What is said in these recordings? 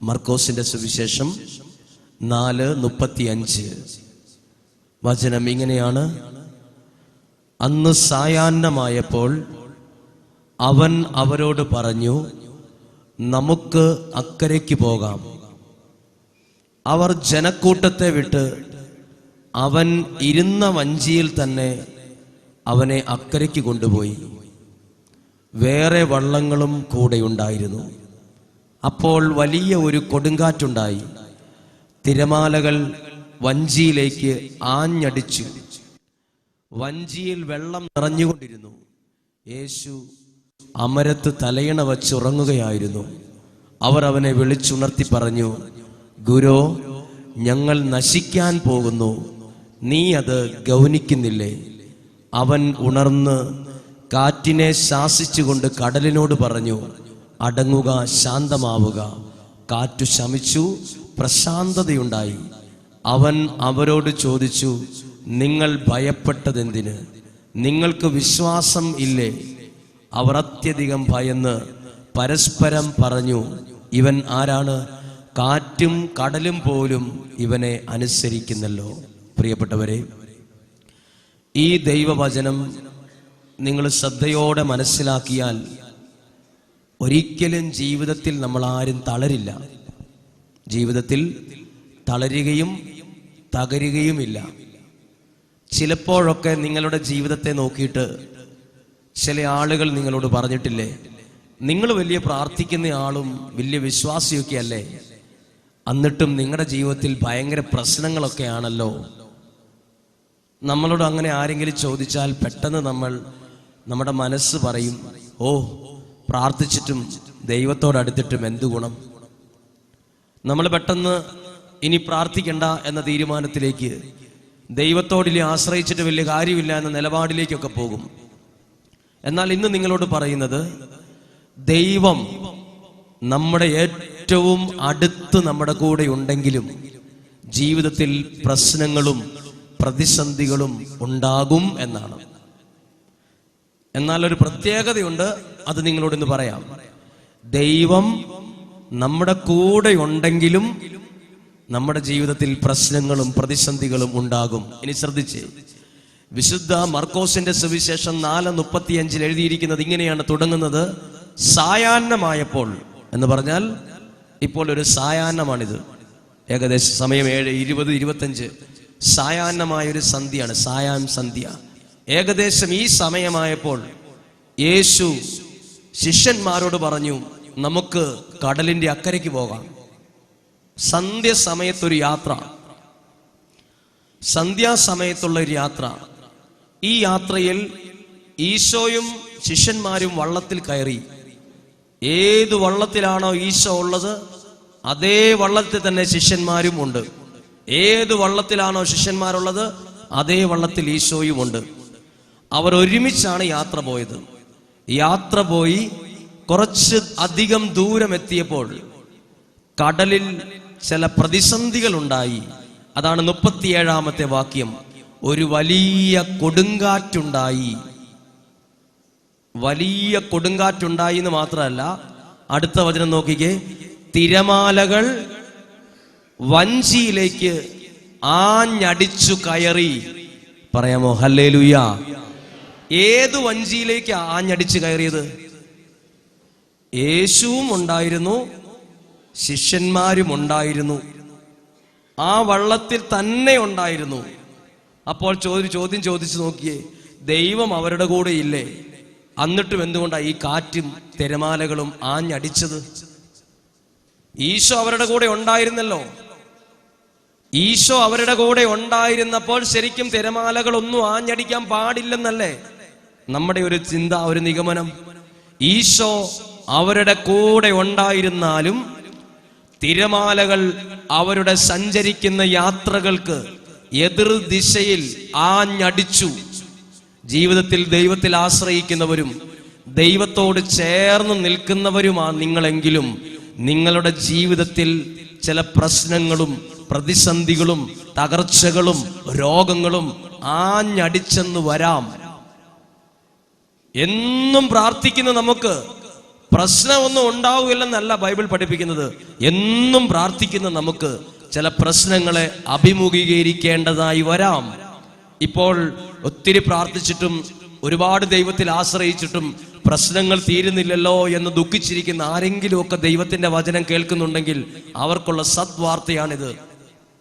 മർക്കോസിന്റെ സുവിശേഷം 4:35 വചനം ഇങ്ങനെയാണ്: അന്ന് സായാഹ്നമായപ്പോൾ അവൻ അവരോട് പറഞ്ഞു, നമുക്ക് അക്കരയ്ക്ക് പോകാം. അവർ ജനക്കൂട്ടത്തെ വിട്ട് അവൻ ഇരുന്ന വഞ്ചിയിൽ തന്നെ അവനെ അക്കരയ്ക്ക് കൊണ്ടുപോയി. വേറെ വള്ളങ്ങളും കൂടെയുണ്ടായിരുന്നു. അപ്പോൾ വലിയ ഒരു കൊടുങ്കാറ്റുണ്ടായി. തിരമാലകൾ വഞ്ചിയിലേക്ക് ആഞ്ഞടിച്ചു. വഞ്ചിയിൽ വെള്ളം നിറഞ്ഞുകൊണ്ടിരുന്നു. യേശു അമരത്ത് തലയണ വച്ചുറങ്ങുകയായിരുന്നു. അവർ അവനെ വിളിച്ചുണർത്തി പറഞ്ഞു, ഗുരോ, ഞങ്ങൾ നശിക്കാൻ പോകുന്നു, നീ അത് ഗൗനിക്കുന്നില്ലേ? അവൻ ഉണർന്ന് കാറ്റിനെ ശാസിച്ചുകൊണ്ട് കടലിനോട് പറഞ്ഞു, അടങ്ങുക, ശാന്തമാവുക. കാറ്റു ശമിച്ചു, പ്രശാന്തതയുണ്ടായി. അവൻ അവരോട് ചോദിച്ചു, നിങ്ങൾ ഭയപ്പെട്ടതെന്തിന്? നിങ്ങൾക്ക് വിശ്വാസം ഇല്ലേ? അവർ അത്യധികം ഭയന്ന് പരസ്പരം പറഞ്ഞു, ഇവൻ ആരാണ്? കാറ്റും കടലും പോലും ഇവനെ അനുസരിക്കുന്നല്ലോ. പ്രിയപ്പെട്ടവരെ, ഈ ദൈവവചനം നിങ്ങൾ ശ്രദ്ധയോടെ മനസ്സിലാക്കിയാൽ ഒരിക്കലും ജീവിതത്തിൽ നമ്മൾ ആരും തളരില്ല. ജീവിതത്തിൽ തളരുകയും തകരുകയുമില്ല. ചിലപ്പോഴൊക്കെ നിങ്ങളുടെ ജീവിതത്തെ നോക്കിയിട്ട് ചില ആളുകൾ നിങ്ങളോട് പറഞ്ഞിട്ടില്ലേ, നിങ്ങൾ വലിയ പ്രാർത്ഥിക്കുന്ന ആളും വലിയ വിശ്വാസിയൊക്കെ അല്ലേ, എന്നിട്ടും നിങ്ങളുടെ ജീവിതത്തിൽ ഭയങ്കര പ്രശ്നങ്ങളൊക്കെ ആണല്ലോ. നമ്മളോട് അങ്ങനെ ആരെങ്കിലും ചോദിച്ചാൽ പെട്ടെന്ന് നമ്മുടെ മനസ്സ് പറയും, ഓ, പ്രാർത്ഥിച്ചിട്ടും ദൈവത്തോടടുത്തിട്ടും എന്തു ഗുണം? നമ്മൾ പെട്ടെന്ന് ഇനി പ്രാർത്ഥിക്കണ്ട എന്ന തീരുമാനത്തിലേക്ക്, ദൈവത്തോടില്ലേ ആശ്രയിച്ചിട്ട് വലിയ കാര്യമില്ല എന്ന നിലപാടിലേക്കൊക്കെ പോകും. എന്നാൽ ഇന്ന് നിങ്ങളോട് പറയുന്നത്, ദൈവം നമ്മുടെ ഏറ്റവും അടുത്ത് നമ്മുടെ കൂടെ ഉണ്ടെങ്കിലും ജീവിതത്തിൽ പ്രശ്നങ്ങളും പ്രതിസന്ധികളും ഉണ്ടാകും എന്നാണ്. എന്നാൽ ഒരു പ്രത്യേകതയുണ്ട്, അത് നിങ്ങളോട് ഇന്ന് പറയാം. ദൈവം നമ്മുടെ കൂടെ ഉണ്ടെങ്കിലും നമ്മുടെ ജീവിതത്തിൽ പ്രശ്നങ്ങളും പ്രതിസന്ധികളും ഉണ്ടാകും. ഇനി ശ്രദ്ധിച്ചേ, വിശുദ്ധ മർക്കോസിന്റെ സുവിശേഷം 4:35 എഴുതിയിരിക്കുന്നത് ഇങ്ങനെയാണ് തുടങ്ങുന്നത്: സായാഹ്നമായപ്പോൾ എന്ന് പറഞ്ഞാൽ ഇപ്പോൾ ഒരു സായാഹ്നമാണിത്. ഏകദേശം സമയം 7:20-25. സായാഹ്നമായൊരു സന്ധ്യയാണ്, സായാഹ്ന സന്ധ്യ. ഏകദേശം ഈ സമയമായപ്പോൾ യേശു ശിഷ്യന്മാരോട് പറഞ്ഞു, നമുക്ക് കടലിന്റെ അക്കരയ്ക്ക് പോകാം. സന്ധ്യാസമയത്തൊരു യാത്ര, സന്ധ്യാസമയത്തുള്ള ഒരു യാത്ര. ഈ യാത്രയിൽ ഈശോയും ശിഷ്യന്മാരും വള്ളത്തിൽ കയറി. ഏത് വള്ളത്തിലാണോ ഈശോ ഉള്ളത് അതേ വള്ളത്തിൽ തന്നെ ശിഷ്യന്മാരും ഉണ്ട്. ഏത് വള്ളത്തിലാണോ ശിഷ്യന്മാരുള്ളത് അതേ വള്ളത്തിൽ ഈശോയും ഉണ്ട്. അവർ ഒരുമിച്ചാണ് യാത്ര പോയത്. യാത്ര പോയി കുറച്ച് അധികം ദൂരം എത്തിയപ്പോൾ കടലിൽ ചില പ്രതിസന്ധികൾ ഉണ്ടായി. അതാണ് 37-ാമത്തെ വാക്യം. ഒരു വലിയ കൊടുങ്കാറ്റുണ്ടായി. വലിയ കൊടുങ്കാറ്റുണ്ടായി എന്ന് മാത്രമല്ല, അടുത്ത വചനം നോക്കിക്കേ, തിരമാലകൾ വഞ്ചിയിലേക്ക് ആഞ്ഞടിച്ചു കയറി. പറയാമോ ഹല്ലേലൂയ? ഏത് വഞ്ചിയിലേക്ക് ആഞ്ഞടിച്ചു കയറിയത്? യേശുവും ഉണ്ടായിരുന്നു, ശിഷ്യന്മാരും ഉണ്ടായിരുന്നു, ആ വള്ളത്തിൽ തന്നെ ഉണ്ടായിരുന്നു. അപ്പോൾ ചോദ്യം ചോദിച്ചു നോക്കിയേ, ദൈവം അവരുടെ കൂടെ ഇല്ലേ? എന്നിട്ടും എന്തുകൊണ്ടാണ് ഈ കാറ്റും തിരമാലകളും ആഞ്ഞടിച്ചത്? ഈശോ അവരുടെ കൂടെ ഉണ്ടായിരുന്നല്ലോ. ഈശോ അവരുടെ കൂടെ ഉണ്ടായിരുന്നപ്പോൾ ശരിക്കും തിരമാലകളൊന്നും ആഞ്ഞടിക്കാൻ പാടില്ലെന്നല്ലേ നമ്മുടെ ഒരു ചിന്ത, ഒരു നിഗമനം. ഈശോ അവരുടെ കൂടെ ഉണ്ടായിരുന്നാലും തിരമാലകൾ അവരുടെ സഞ്ചരിക്കുന്ന യാത്രകൾക്ക് എതിർ ദിശയിൽ ആഞ്ഞടിച്ചു. ജീവിതത്തിൽ ദൈവത്തിൽ ആശ്രയിക്കുന്നവരും ദൈവത്തോട് ചേർന്ന് നിൽക്കുന്നവരുമാണ് നിങ്ങളെങ്കിലും നിങ്ങളുടെ ജീവിതത്തിൽ ചില പ്രശ്നങ്ങളും പ്രതിസന്ധികളും തകർച്ചകളും രോഗങ്ങളും ആഞ്ഞടിച്ചെന്ന് വരാം. എന്നും പ്രാർത്ഥിക്കുന്ന നമുക്ക് പ്രശ്നമൊന്നും ഉണ്ടാവില്ലെന്നല്ല ബൈബിൾ പഠിപ്പിക്കുന്നത്. എന്നും പ്രാർത്ഥിക്കുന്ന നമുക്ക് ചില പ്രശ്നങ്ങളെ അഭിമുഖീകരിക്കേണ്ടതായി വരാം. ഇപ്പോൾ ഒത്തിരി പ്രാർത്ഥിച്ചിട്ടും ഒരുപാട് ദൈവത്തിൽ ആശ്രയിച്ചിട്ടും പ്രശ്നങ്ങൾ തീരുന്നില്ലല്ലോ എന്ന് ദുഃഖിച്ചിരിക്കുന്ന ആരെങ്കിലും ഒക്കെ ദൈവത്തിന്റെ വചനം കേൾക്കുന്നുണ്ടെങ്കിൽ അവർക്കുള്ള സദ്വാർത്തയാണിത്.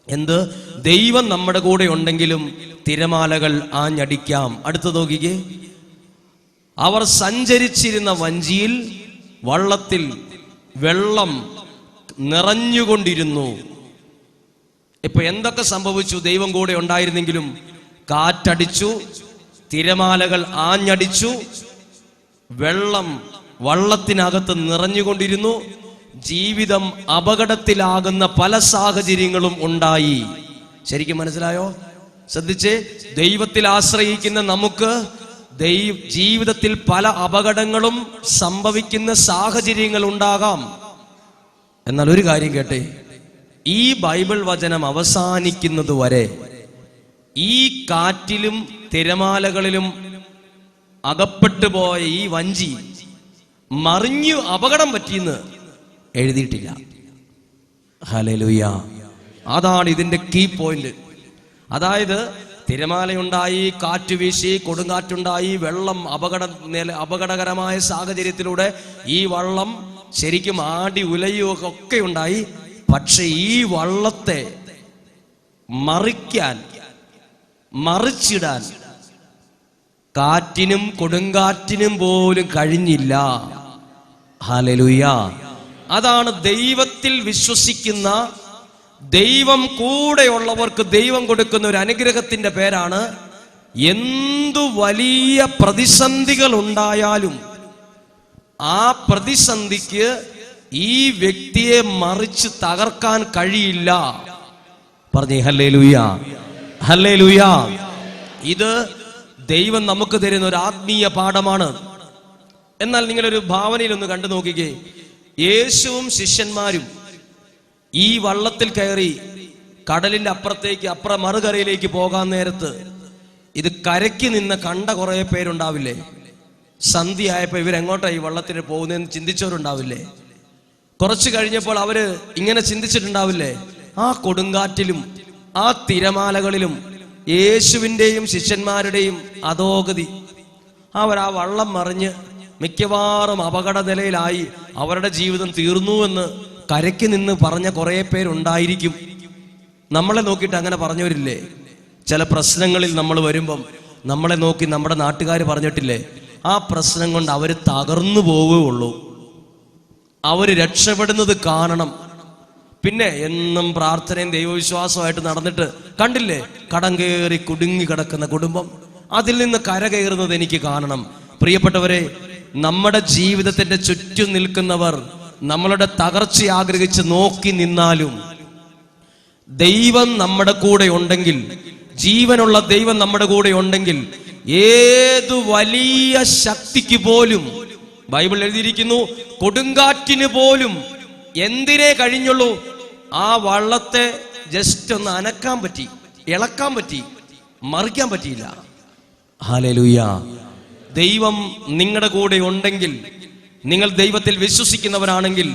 എന്ത്? ദൈവം നമ്മുടെ കൂടെ ഉണ്ടെങ്കിലും തിരമാലകൾ ആഞ്ഞടിക്കാം. അടുത്ത നോക്കിക്കേ. അവർ സഞ്ചരിച്ചിരുന്ന വഞ്ചിയിൽ വള്ളത്തിൽ വെള്ളം നിറഞ്ഞുകൊണ്ടിരുന്നു. ഇപ്പൊ എന്തൊക്കെ സംഭവിച്ചു? ദൈവം കൂടെ ഉണ്ടായിരുന്നെങ്കിലും കാറ്റടിച്ചു, തിരമാലകൾ ആഞ്ഞടിച്ചു, വെള്ളം വള്ളത്തിനകത്ത് നിറഞ്ഞുകൊണ്ടിരുന്നു. ജീവിതം അപകടത്തിലാകുന്ന പല സാഹചര്യങ്ങളും ഉണ്ടായി. ശരിക്കും മനസ്സിലായോ? ശ്രദ്ധിച്ച്, ദൈവത്തിൽ ആശ്രയിക്കുന്ന നമുക്ക് ജീവിതത്തിൽ പല അപകടങ്ങളും സംഭവിക്കുന്ന സാഹചര്യങ്ങൾ ഉണ്ടാകാം. എന്നാൽ ഒരു കാര്യം കേട്ടെ, ഈ ബൈബിൾ വചനം അവസാനിക്കുന്നത് വരെ ഈ കാറ്റിലും തിരമാലകളിലും അകപ്പെട്ടു പോയ ഈ വഞ്ചി മറിഞ്ഞു അപകടം പറ്റിയെന്ന് എഴുതിയിട്ടില്ല. ഹല്ലേലൂയ. അതാണ് ഇതിന്റെ കീ പോയിന്റ്. അതായത് തിരമാലയുണ്ടായി, കാറ്റ് വീശി, കൊടുങ്കാറ്റുണ്ടായി, വെള്ളം അപകടകരമായ സാഹചര്യത്തിലൂടെ ഈ വള്ളം ശരിക്കും ആടി ഉലയുകയൊക്കെ ഉണ്ടായി. പക്ഷെ ഈ വള്ളത്തെ മറിച്ചിടാൻ കാറ്റിനും കൊടുങ്കാറ്റിനും പോലും കഴിഞ്ഞില്ല. ഹല്ലേലൂയ. അതാണ് ദൈവത്തിൽ വിശ്വസിക്കുന്ന, ദൈവം കൂടെയുള്ളവർക്ക് ദൈവം കൊടുക്കുന്ന ഒരു അനുഗ്രഹത്തിന്റെ പേരാണ്, എന്തു വലിയ പ്രതിസന്ധികൾ ഉണ്ടായാലും ആ പ്രതിസന്ധിക്ക് ഈ വ്യക്തിയെ മറിച്ച് തകർക്കാൻ കഴിയില്ല. പറഞ്ഞേ ഹല്ലേലൂയ, ഹല്ലേലൂയ. ഇത് ദൈവം നമുക്ക് തരുന്ന ഒരു ആത്മീയ പാഠമാണ്. എന്നാൽ നിങ്ങളൊരു ഭാവനയിൽ ഒന്ന് കണ്ടു നോക്കിക്കേ. യേശുവും ശിഷ്യന്മാരും ഈ വള്ളത്തിൽ കയറി കടലിന്റെ അപ്പുറത്തേക്ക് മറുകരയിലേക്ക് പോകാൻ നേരത്ത് ഇത് കരയ്ക്ക് നിന്ന് കണ്ട കുറെ പേരുണ്ടാവില്ലേ? സന്ധ്യയായപ്പോ ഇവരെങ്ങോട്ടാ ഈ വള്ളത്തിന് പോകുന്നതെന്ന് ചിന്തിച്ചവരുണ്ടാവില്ലേ? കുറച്ചു കഴിഞ്ഞപ്പോൾ അവര് ഇങ്ങനെ ചിന്തിച്ചിട്ടുണ്ടാവില്ലേ? ആ കൊടുങ്കാറ്റിലും ആ തിരമാലകളിലും യേശുവിൻ്റെയും ശിഷ്യന്മാരുടെയും അധോഗതി, അവർ ആ വള്ളം മറിഞ്ഞ് മിക്കവാറും അപകട നിലയിലായി അവരുടെ ജീവിതം തീർന്നുവെന്ന് കരയ്ക്ക് നിന്ന് പറഞ്ഞ കുറെ പേരുണ്ടായിരിക്കും. നമ്മളെ നോക്കിയിട്ട് അങ്ങനെ പറഞ്ഞവരില്ലേ? ചില പ്രശ്നങ്ങളിൽ നമ്മൾ വരുമ്പം നമ്മളെ നോക്കി നമ്മുടെ നാട്ടുകാർ പറഞ്ഞിട്ടില്ലേ, ആ പ്രശ്നം കൊണ്ട് അവർ തകർന്നു പോവുകയുള്ളൂ, അവർ രക്ഷപ്പെടുന്നത് കാണണം. പിന്നെ എന്നും പ്രാർത്ഥനയും ദൈവവിശ്വാസമായിട്ട് നടന്നിട്ട് കണ്ടില്ലേ കടം കയറി കുടുങ്ങി കിടക്കുന്ന കുടുംബം, അതിൽ നിന്ന് കരകയറുന്നത് എനിക്ക് കാണണം. പ്രിയപ്പെട്ടവരെ, നമ്മുടെ ജീവിതത്തിന്റെ ചുറ്റും നിൽക്കുന്നവർ നമ്മളുടെ തകർച്ച ആഗ്രഹിച്ച് നോക്കി നിന്നാലും ദൈവം നമ്മുടെ കൂടെ ഉണ്ടെങ്കിൽ, ജീവനുള്ള ദൈവം നമ്മുടെ കൂടെ ഉണ്ടെങ്കിൽ, ഏതു വലിയ ശക്തിക്ക് പോലും, ബൈബിൾ എഴുതിയിരിക്കുന്നു, കൊടുങ്കാറ്റിന് പോലും എന്തിനേ കഴിഞ്ഞുള്ളൂ? ആ വള്ളത്തെ ജസ്റ്റ് ഒന്ന് അനക്കാൻ പറ്റി, ഇളക്കാൻ പറ്റി, മറിക്കാൻ പറ്റിയില്ല. ഹല്ലേലൂയ. ദൈവം നിങ്ങളുടെ കൂടെ ഉണ്ടെങ്കിൽ, നിങ്ങൾ ദൈവത്തിൽ വിശ്വസിക്കുന്നവരാണെങ്കിൽ,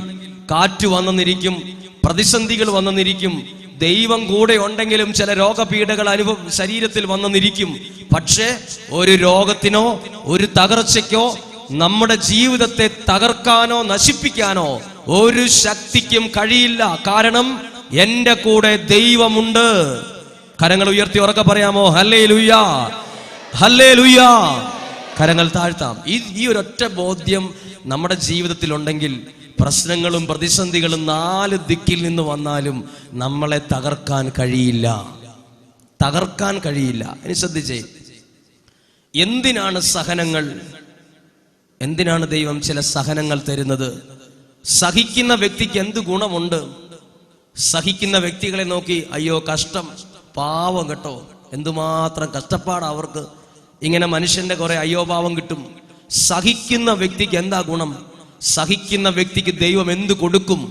കാറ്റ് വന്നെന്നിരിക്കും, പ്രതിസന്ധികൾ വന്നെന്നിരിക്കും, ദൈവം കൂടെ ഉണ്ടെങ്കിലും ചില രോഗപീഠകൾ ശരീരത്തിൽ വന്നെന്നിരിക്കും. പക്ഷേ ഒരു രോഗത്തിനോ ഒരു തകർച്ചയ്ക്കോ നമ്മുടെ ജീവിതത്തെ തകർക്കാനോ നശിപ്പിക്കാനോ ഒരു ശക്തിക്കും കഴിയില്ല. കാരണം എന്റെ കൂടെ ദൈവമുണ്ട്. കരങ്ങൾ ഉയർത്തി ഉറക്കെ പറയാമോ? Hallelujah, hallelujah. കരങ്ങൾ താഴ്ത്താം. ഈ ഒരൊറ്റ ബോധ്യം നമ്മുടെ ജീവിതത്തിൽ ഉണ്ടെങ്കിൽ പ്രശ്നങ്ങളും പ്രതിസന്ധികളും നാല് ദിക്കിൽ നിന്ന് വന്നാലും നമ്മളെ തകർക്കാൻ കഴിയില്ല, തകർക്കാൻ കഴിയില്ല. ഇനി ശ്രദ്ധിച്ചേ, എന്തിനാണ് സഹനങ്ങൾ? എന്തിനാണ് ദൈവം ചില സഹനങ്ങൾ തരുന്നത്? സഹിക്കുന്ന വ്യക്തിക്ക് എന്ത് ഗുണമുണ്ട്? സഹിക്കുന്ന വ്യക്തികളെ നോക്കി അയ്യോ കഷ്ടം, പാവം കേട്ടോ, എന്തുമാത്രം കഷ്ടപ്പാടാ അവർക്ക്, ഇങ്ങനെ മനുഷ്യന്റെ കുറെ അയ്യോ പാവം കിട്ടും. സഹിക്കുന്ന വ്യക്തിക്ക് എന്താ ഗുണം? സഹിക്കുന്ന വ്യക്തിക്ക് ദൈവം എന്ത് കൊടുക്കും?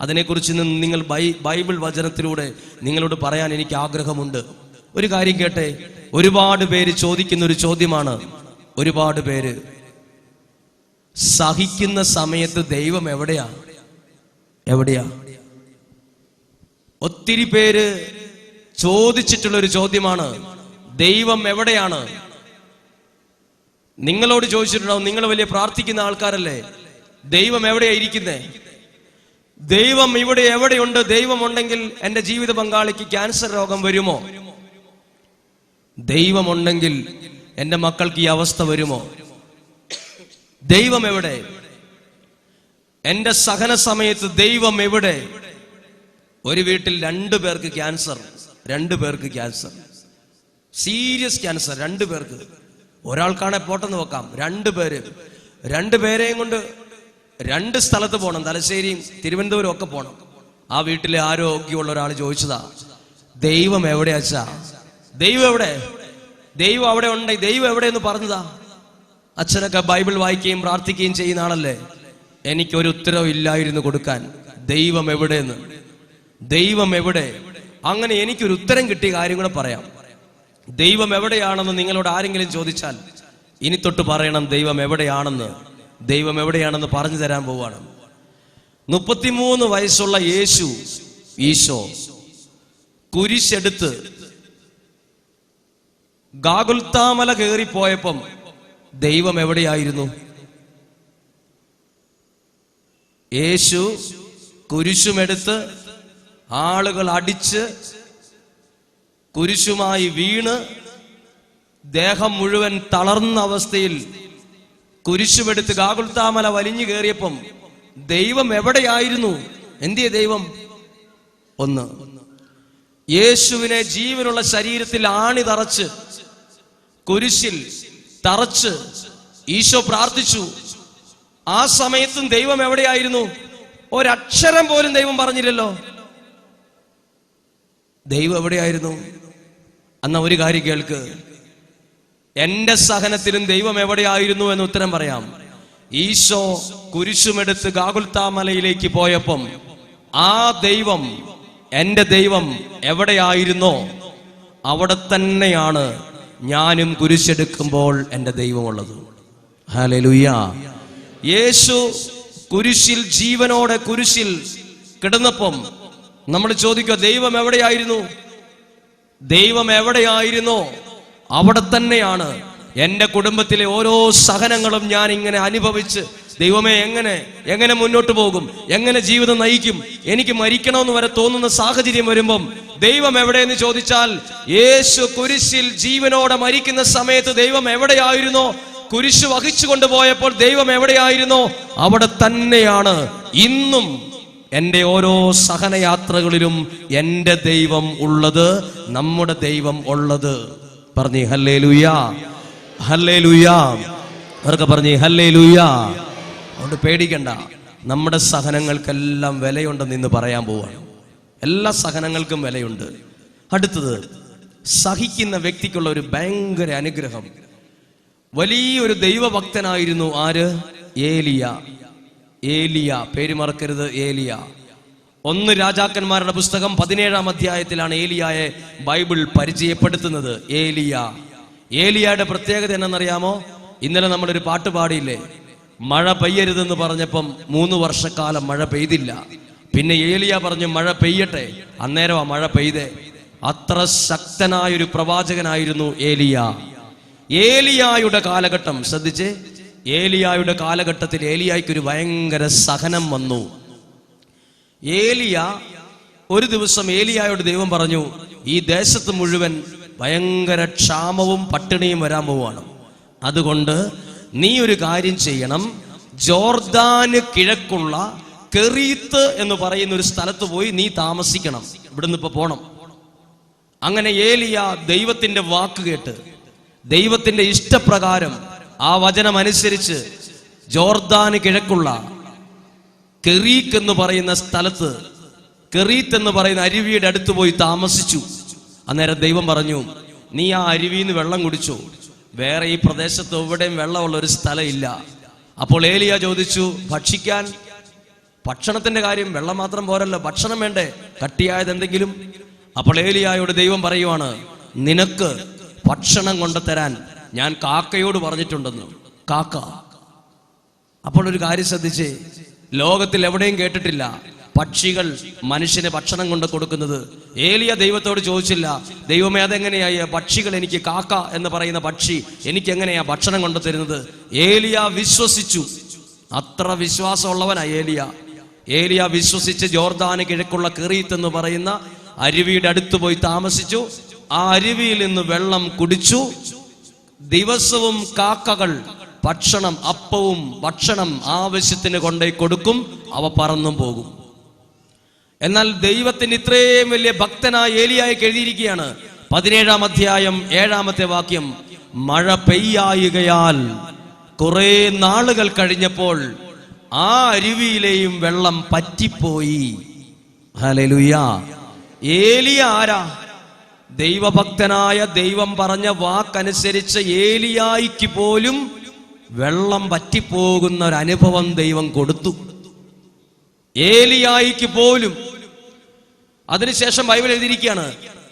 അതിനെക്കുറിച്ച് നിങ്ങൾ ബൈബിൾ വചനത്തിലൂടെ നിങ്ങളോട് പറയാൻ എനിക്ക് ആഗ്രഹമുണ്ട്. ഒരു കാര്യം കേട്ടെ, ഒരുപാട് പേര് ചോദിക്കുന്ന ഒരു ചോദ്യമാണ്. ഒരുപാട് പേര് സഹിക്കുന്ന സമയത്ത് ദൈവം എവിടെയാ? ഒത്തിരി പേര് ചോദിച്ചിട്ടുള്ള ഒരു ചോദ്യമാണ്, ദൈവം എവിടെയാണ്? നിങ്ങളോട് ചോദിച്ചിട്ടുണ്ടാവും, നിങ്ങൾ വലിയ പ്രാർത്ഥിക്കുന്ന ആൾക്കാരല്ലേ, ദൈവം എവിടെയാ ഇരിക്കുന്നേ? ദൈവം ഇവിടെ എവിടെയുണ്ട്? ദൈവം ഉണ്ടെങ്കിൽ എൻ്റെ ജീവിത പങ്കാളിക്ക് ക്യാൻസർ രോഗം വരുമോ? ദൈവമുണ്ടെങ്കിൽ എൻ്റെ മക്കൾക്ക് ഈ അവസ്ഥ വരുമോ? ദൈവം എവിടെ? എൻ്റെ സഹന സമയത്ത് ദൈവം എവിടെ? ഒരു വീട്ടിൽ 2 പേർക്ക് ക്യാൻസർ, 2 പേർക്ക് ക്യാൻസർ, സീരിയസ് ക്യാൻസർ 2 പേർക്ക്. ഒരാൾക്കാണെ പോട്ടെന്ന് വെക്കാം, 2 പേരെയും കൊണ്ട് 2 സ്ഥലത്ത് പോകണം, തലശ്ശേരിയും തിരുവനന്തപുരം ഒക്കെ പോകണം. ആ വീട്ടിലെ ആരോഗ്യമുള്ള ഒരാൾ ചോദിച്ചതാ, ദൈവം എവിടെയാച്ചാ? ദൈവം എവിടെ? ദൈവം അവിടെ ഉണ്ട്, ദൈവം എവിടെയെന്ന് പറഞ്ഞതാ. അച്ഛനൊക്കെ ബൈബിൾ വായിക്കുകയും പ്രാർത്ഥിക്കുകയും ചെയ്യുന്ന ആളല്ലേ. എനിക്കൊരു ഉത്തരവ് ഇല്ലായിരുന്നു കൊടുക്കാൻ, ദൈവം എവിടെയെന്ന്. ദൈവം എവിടെ? അങ്ങനെ എനിക്കൊരു ഉത്തരം കിട്ടിയ കാര്യം കൂടെ പറയാം. ദൈവം എവിടെയാണെന്ന് നിങ്ങളോട് ആരെങ്കിലും ചോദിച്ചാൽ ഇനി തൊട്ട് പറയണം ദൈവം എവിടെയാണെന്ന്. ദൈവം എവിടെയാണെന്ന് പറഞ്ഞു തരാൻ പോവാണ്. 33 വയസ്സുള്ള ഈശോ കുരിശെടുത്ത് ഗാഗുൽത്താമല കയറിപ്പോയപ്പം ദൈവം എവിടെയായിരുന്നു? യേശു കുരിശുമെടുത്ത് ആളുകൾ അടിച്ച് കുരിശുമായി വീണ് ദേഹം മുഴുവൻ തളർന്ന അവസ്ഥയിൽ കുരിശുമെടുത്ത് ഗാഗുൽത്താമല വലിഞ്ഞു കയറിയപ്പം ദൈവം എവിടെയായിരുന്നു? എന്തിയെ ദൈവം? ഒന്ന്, യേശുവിനെ ജീവനുള്ള ശരീരത്തിൽ ആണി തറച്ച് കുരിശിൽ തറച്ച് ഈശോ പ്രാർത്ഥിച്ചു. ആ സമയത്തും ദൈവം എവിടെയായിരുന്നു? ഒരക്ഷരം പോലും ദൈവം പറഞ്ഞില്ലല്ലോ. ദൈവം എവിടെയായിരുന്നു? എന്നാ ഒരു കാര്യം കേൾക്ക്, എന്റെ സഹനത്തിലും ദൈവം എവിടെയായിരുന്നു എന്ന് ഉത്തരം പറയാം. ഈശോ കുരിശുമെടുത്ത് ഗാഗുൽത്താമലയിലേക്ക് പോയപ്പം ആ ദൈവം, എന്റെ ദൈവം എവിടെയായിരുന്നോ അവിടെ തന്നെയാണ് ഞാനും കുരിശെടുക്കുമ്പോൾ എൻ്റെ ദൈവമുള്ളത്. ഹല്ലേലൂയ. യേശു കുരിശിൽ ജീവനോടെ കുരിശിൽ കിടന്നപ്പം നമ്മൾ ചോദിക്കുക, ദൈവം എവിടെയായിരുന്നു? ദൈവം എവിടെയായിരുന്നോ അവിടെ തന്നെയാണ് എൻ്റെ കുടുംബത്തിലെ ഓരോ സഹനങ്ങളും ഞാൻ ഇങ്ങനെ അനുഭവിച്ച്, ദൈവമേ എങ്ങനെ മുന്നോട്ട് പോകും, എങ്ങനെ ജീവിതം നയിക്കും, എനിക്ക് മരിക്കണമെന്ന് വരെ തോന്നുന്ന സാഹചര്യം വരുമ്പം ദൈവം എവിടെയെന്ന് ചോദിച്ചാൽ, യേശു കുരിശിൽ ജീവനോടെ മരിക്കുന്ന സമയത്ത് ദൈവം എവിടെയായിരുന്നോ, കുരിശ് വഹിച്ചു കൊണ്ടുപോയപ്പോൾ ദൈവം എവിടെയായിരുന്നോ അവിടെ തന്നെയാണ് ഇന്നും എൻ്റെ ഓരോ സഹനയാത്രകളിലും എൻ്റെ ദൈവം ഉള്ളത്, നമ്മുടെ ദൈവം ഉള്ളത്. പറഞ്ഞേ ഹല്ലേലൂയാ, ഹല്ലേലൂയാ. അവർക്ക് പറഞ്ഞേ ഹല്ലേലൂയാ. അതുകൊണ്ട് പേടിക്കണ്ട, നമ്മുടെ സഹനങ്ങൾക്കെല്ലാം വിലയുണ്ടെന്ന് ഇന്ന് പറയാൻ പോവാണ്. എല്ലാ സഹനങ്ങൾക്കും വിലയുണ്ട്. അടുത്തത്, സഹിക്കുന്ന വ്യക്തിക്കുള്ള ഒരു ഭയങ്കര അനുഗ്രഹം. വലിയൊരു ദൈവഭക്തനായിരുന്നു ആര്? ഏലിയ. പേര് മറക്കരുത്, ഏലിയ. 1 രാജാക്കന്മാരുടെ പുസ്തകം 17-ാം അധ്യായത്തിലാണ് ഏലിയായെ ബൈബിൾ പരിചയപ്പെടുത്തുന്നത്. ഏലിയയുടെ പ്രത്യേകത എന്നറിയാമോ? ഇന്നലെ നമ്മളൊരു പാട്ട് പാടിയില്ലേ, മഴ പെയ്യരുതെന്ന് പറഞ്ഞപ്പം 3 വർഷക്കാലം മഴ പെയ്തില്ല. പിന്നെ ഏലിയ പറഞ്ഞു മഴ പെയ്യട്ടെ, അന്നേരം ആ മഴ പെയ്തേ. അത്ര ശക്തനായൊരു പ്രവാചകനായിരുന്നു ഏലിയായുടെ കാലഘട്ടം. ശ്രദ്ധിച്ച്, ഏലിയായുടെ കാലഘട്ടത്തിൽ ഏലിയായ്ക്കൊരു ഭയങ്കര സഹനം വന്നു. ഒരു ദിവസം ഏലിയായോട് ദൈവം പറഞ്ഞു, ഈ ദേശത്ത് മുഴുവൻ ഭയങ്കര ക്ഷാമവും പട്ടിണിയും വരാൻ പോവാണ്. അതുകൊണ്ട് നീ ഒരു കാര്യം ചെയ്യണം, ജോർദാന് കിഴക്കുള്ള കെറീത്ത് എന്ന് പറയുന്ന ഒരു സ്ഥലത്ത് പോയി നീ താമസിക്കണം, ഇവിടുന്ന് ഇപ്പൊ പോണം. അങ്ങനെ ഏലിയ ദൈവത്തിന്റെ വാക്ക് കേട്ട്, ദൈവത്തിന്റെ ഇഷ്ടപ്രകാരം ആ വചനം അനുസരിച്ച് ജോർദാന് കിഴക്കുള്ള കെറീത്ത് എന്ന് പറയുന്ന സ്ഥലത്ത്, കെറീത്ത് എന്ന് പറയുന്ന അരുവിയുടെ അടുത്ത് പോയി താമസിച്ചു. അന്നേരം ദൈവം പറഞ്ഞു, നീ ആ അരുവിയിൽ നിന്ന് വെള്ളം കുടിച്ചോ, വേറെ ഈ പ്രദേശത്ത് എവിടെയും വെള്ളമുള്ള ഒരു സ്ഥലം ഇല്ല, അപ്പോൾ ഏലിയ ചോദിച്ചു, ഭക്ഷിക്കാൻ ഭക്ഷണത്തിന്റെ കാര്യം, വെള്ളം മാത്രം പോരല്ലോ, ഭക്ഷണം വേണ്ടേ, കട്ടിയായത് എന്തെങ്കിലും. അപ്പോൾ ഏലിയായോട് ദൈവം പറയുവാണ്, നിനക്ക് ഭക്ഷണം കൊണ്ടുതരാൻ ഞാൻ കാക്കയോട് പറഞ്ഞിട്ടുണ്ടെന്ന്. കാക്ക. അപ്പോൾ ഒരു കാര്യം ശ്രദ്ധിച്ചേ, ലോകത്തിൽ എവിടെയും കേട്ടിട്ടില്ല പക്ഷികൾ മനുഷ്യന് ഭക്ഷണം കൊണ്ട് കൊടുക്കുന്നത്. ഏലിയ ദൈവത്തോട് ചോദിച്ചില്ല, ദൈവമേ അതെങ്ങനെയായി പക്ഷികൾ, എനിക്ക് കാക്ക എന്ന് പറയുന്ന പക്ഷി എനിക്ക് എങ്ങനെയാ ഭക്ഷണം കൊണ്ടു തരുന്നത്? ഏലിയ വിശ്വസിച്ചു. അത്ര വിശ്വാസമുള്ളവനാ ഏലിയ. ഏലിയ വിശ്വസിച്ച് ജോർദാന് കിഴക്കുള്ള കെറീത്ത് എന്ന് പറയുന്ന അരുവിയുടെ അടുത്ത് പോയി താമസിച്ചു. ആ അരുവിയിൽ നിന്ന് വെള്ളം കുടിച്ചു. ദിവസവും കാക്കകൾ ഭക്ഷണം, അപ്പവും ഭക്ഷണം ആവശ്യത്തിന് കൊണ്ടേ കൊടുക്കും, അവ പറന്നും പോകും. എന്നാൽ ദൈവത്തിന് ഇത്രയും വലിയ ഭക്തനായ ഏലിയായ്ക്ക് എഴുതിയിരിക്കുകയാണ്, 17-ാം അധ്യായം 7-ാമത്തെ വാക്യം, മഴ പെയ്യായികയാൽ കുറെ നാളുകൾ കഴിഞ്ഞപ്പോൾ ആ അരുവിയിലെയും വെള്ളം പറ്റിപ്പോയി. ഹല്ലേലൂയ. ഏലിയ ആരാ? ദൈവഭക്തനായ, ദൈവം പറഞ്ഞ വാക്കനുസരിച്ച് ഏലിയായ്ക്ക് പോലും വെള്ളം പറ്റിപ്പോകുന്ന ഒരു അനുഭവം ദൈവം കൊടുത്തു. ഏലിയായ്ക്ക് പോലും. അതിനുശേഷം ബൈബിൾ എഴുതിയിരിക്കുകയാണ്,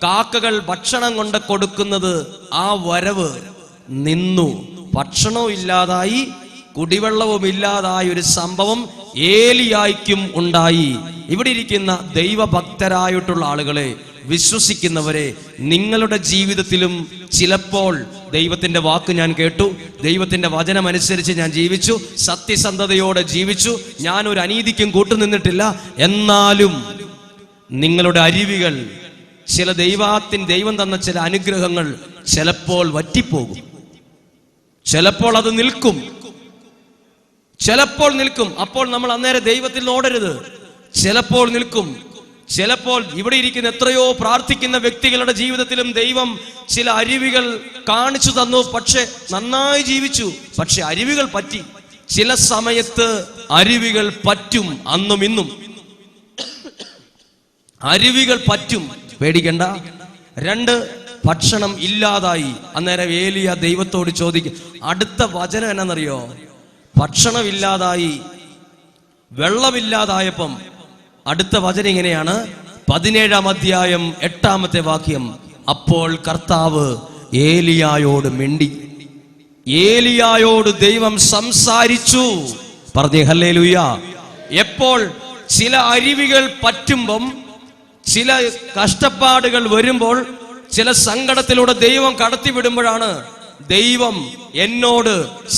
കാക്കകൾ ഭക്ഷണം കൊണ്ട് കൊടുക്കുന്നത് ആ വരവ് നിന്നു. ഭക്ഷണവും ഇല്ലാതായി, കുടിവെള്ളവും ഇല്ലാതായ ഒരു സംഭവം ഏലിയായ്ക്കും ഉണ്ടായി. ഇവിടെ ഇരിക്കുന്ന ദൈവഭക്തരായിട്ടുള്ള ആളുകളെ, വിശ്വസിക്കുന്നവരെ, നിങ്ങളുടെ ജീവിതത്തിലും ചിലപ്പോൾ ദൈവത്തിന്റെ വാക്ക് ഞാൻ കേട്ടു, ദൈവത്തിന്റെ വചനമനുസരിച്ച് ഞാൻ ജീവിച്ചു, സത്യസന്ധതയോടെ ജീവിച്ചു, ഞാൻ ഒരു അനീതിക്കും കൂട്ടുനിന്നിട്ടില്ല, എന്നാലും നിങ്ങളുടെ അരുവികൾ, ചില ദൈവം തന്ന ചില അനുഗ്രഹങ്ങൾ ചിലപ്പോൾ വറ്റിപ്പോകും. ചിലപ്പോൾ അത് നിൽക്കും, ചിലപ്പോൾ നിൽക്കും. അപ്പോൾ നമ്മൾ അന്നേരം ദൈവത്തിൽ ഓടരുത്. ചിലപ്പോൾ നിൽക്കും, ചിലപ്പോൾ. ഇവിടെ ഇരിക്കുന്ന എത്രയോ പ്രാർത്ഥിക്കുന്ന വ്യക്തികളുടെ ജീവിതത്തിലും ദൈവം ചില അരുവികൾ കാണിച്ചു തന്നു. പക്ഷെ നന്നായി ജീവിച്ചു, പക്ഷെ അരുവികൾ പറ്റി. ചില സമയത്ത് അരുവികൾ പറ്റും, അന്നും ഇന്നും അരുവികൾ പറ്റും, പേടിക്കണ്ട. 2, ഭക്ഷണം ഇല്ലാതായി. അന്നേരം ഏലിയ ദൈവത്തോട് ചോദിക്കും. അടുത്ത വചനം എന്നറിയോ? ഭക്ഷണം ഇല്ലാതായി, വെള്ളമില്ലാതായപ്പം അടുത്ത വചനം ഇങ്ങനെയാണ്, 17-ാം അധ്യായം 8-ാമത്തെ വാക്യം, അപ്പോൾ കർത്താവ് ഏലിയായോട് മിണ്ടി. ഏലിയായോട് ദൈവം സംസാരിച്ചു. പറഞ്ഞേ ഹല്ലേലൂയ. എപ്പോൾ ചില അരുവികൾ പറ്റുമ്പം, ചില കഷ്ടപ്പാടുകൾ വരുമ്പോൾ, ചില സങ്കടത്തിലൂടെ ദൈവം കടത്തിവിടുമ്പോഴാണ് ദൈവം എന്നോട്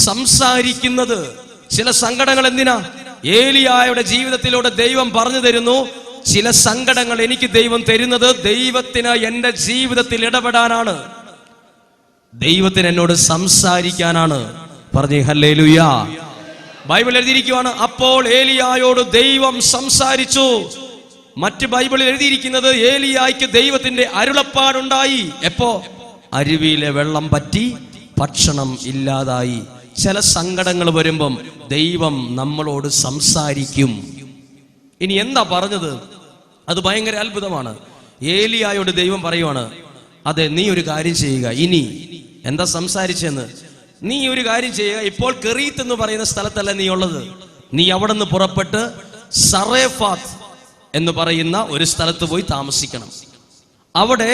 സംസാരിക്കുന്നത്. ചില സങ്കടങ്ങൾ എന്തിനാ? ഏലിയായുടെ ജീവിതത്തിലൂടെ ദൈവം പറഞ്ഞു തരുന്നു, ചില സങ്കടങ്ങൾ എനിക്ക് ദൈവം തരുന്നത് ദൈവത്തിന് എന്റെ ജീവിതത്തിൽ ഇടപെടാനാണ്, ദൈവത്തിന് എന്നോട് സംസാരിക്കാനാണ്. പറഞ്ഞേ ഹല്ലേലൂയ. ബൈബിൾ എഴുതിയിരിക്കുവാണ്, അപ്പോൾ ഏലിയായോട് ദൈവം സംസാരിച്ചു. മറ്റ് ബൈബിളിൽ എഴുതിയിരിക്കുന്നത്, ഏലിയായ്ക്ക് ദൈവത്തിന്റെ അരുളപ്പാടുണ്ടായി. എപ്പോ? അരുവിയിലെ വെള്ളം പറ്റി, ഭക്ഷണം ഇല്ലാതായി. ചില സങ്കടങ്ങൾ വരുമ്പം ദൈവം നമ്മളോട് സംസാരിക്കും. ഇനി എന്താ പറഞ്ഞത്? അത് ഭയങ്കര അത്ഭുതമാണ്. ഏലിയായോട് ദൈവം പറയുവാണ്, അതെ, നീ ഒരു കാര്യം ചെയ്യുക. ഇനി എന്താ സംസാരിച്ചെന്ന്? നീ ഒരു കാര്യം ചെയ്യുക. ഇപ്പോൾ കെറീത്ത് എന്ന് പറയുന്ന സ്ഥലത്തല്ല നീ ഉള്ളത്. നീ അവിടെ നിന്ന് പുറപ്പെട്ട് സറേഫാത്ത് എന്ന് പറയുന്ന ഒരു സ്ഥലത്ത് പോയി താമസിക്കണം. അവിടെ